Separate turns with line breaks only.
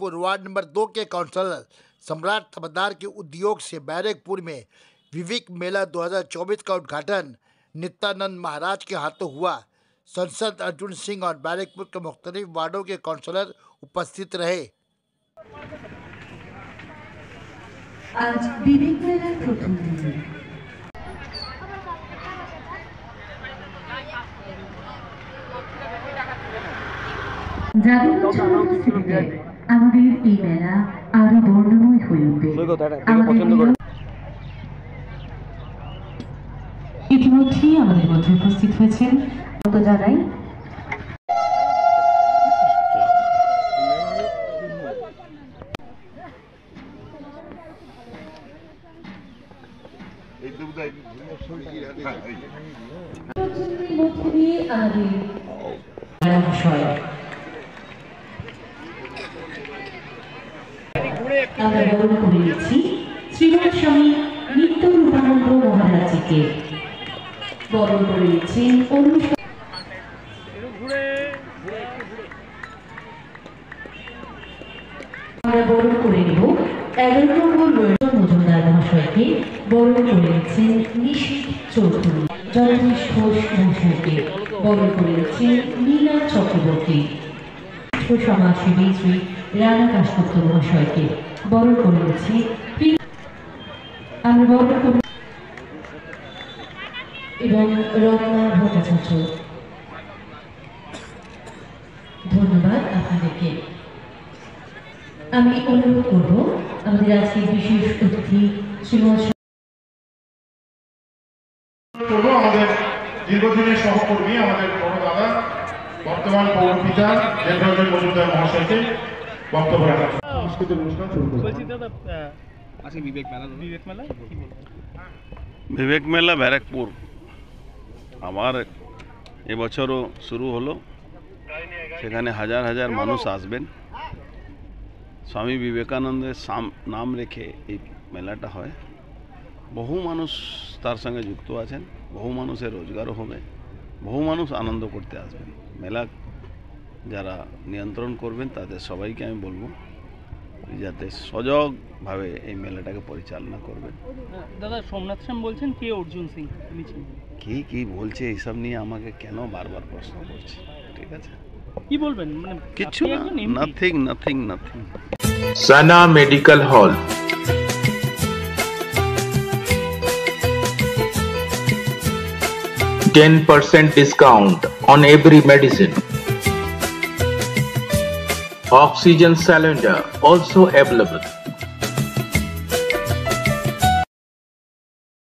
Barrackpore ward number 2 के counsellor सम्राट थमदार के उद्योग से बैरकपुर में विवेक मेला 2024 का उद्घाटन नित्यानंद महाराज के हाथों हुआ। सांसद अर्जुन सिंह और बैरकपुर के मुख्तलिफ वार्डों के काउंसलर उपस्थित रहे।
आज विवेक मेला प्रथम दिन যাদের উপস্থিতিতে আমাদের এই মেলা আরো বর্ণময় হয়ে উঠবে। ইতিমধ্যেই আমাদের মধ্যে উপস্থিত হয়েছেন জানাই আমরা বরণ করে নিচ্ছি শ্রীমৎ স্বামী নিত্যানন্দ মহারাজকে। বরণ করে নিচ্ছেন আমরা বরণ করে নেব 11 নম্বর মজুমদার মহাশয়কে। বরণ করে নিচ্ছেন নিশীথ চৌধুরী। জগদীশ ঘোষ মহাশয়কে বরণ করে নিচ্ছেন নীলা চক্রবর্তী। সমাজসেবী শ্রী রানা দাশগুপ্ত মহাশয়কে বরণ করে নিচ্ছি। আমরা বরণ করি এবং রমনা ভট্টাচার্য। ধন্যবাদ আপনাদেরকে। আমি অনুরোধ করব আমাদের আজকের বিশেষ অতিথি শ্রীমৎ
আমাদের দীর্ঘদিনের সহকর্মী, আমাদের বড় দাদা, বর্তমান পৌরপিতা দেবরাজন মজুমদার মহাশয়কে বক্তব্য রাখার সাংস্কৃতিক অনুষ্ঠান শুরু করব।
विवेक मेला बैरकपुर আমার এবছরও শুরু হলো। সেখানে হাজার হাজার মানুষ আসবেন। স্বামী বিবেকানন্দের নাম রেখে এই মেলাটা হয়। বহু মানুষ তার সঙ্গে যুক্ত আছেন, বহু মানুষের রোজগারও হবে, বহু মানুষ আনন্দ করতে আসবেন। মেলা যারা নিয়ন্ত্রণ করবেন তাদের সবাইকে আমি বলবো যাতে সজগভাবে এই মেলাটাকে পরিচালনা করবেন।
দাদা সোমনাথ শ্যাম বলছেন কে অর্জুন সিং
কি বলছে এইসব নিয়ে আমাকে কেন বারবার প্রশ্ন করছে? ঠিক আছে,
কি বলবেন? মানে
কিছু না, nothing.
Sana medical hall, $10% discount on every medicine. Oxygen cylinder also available.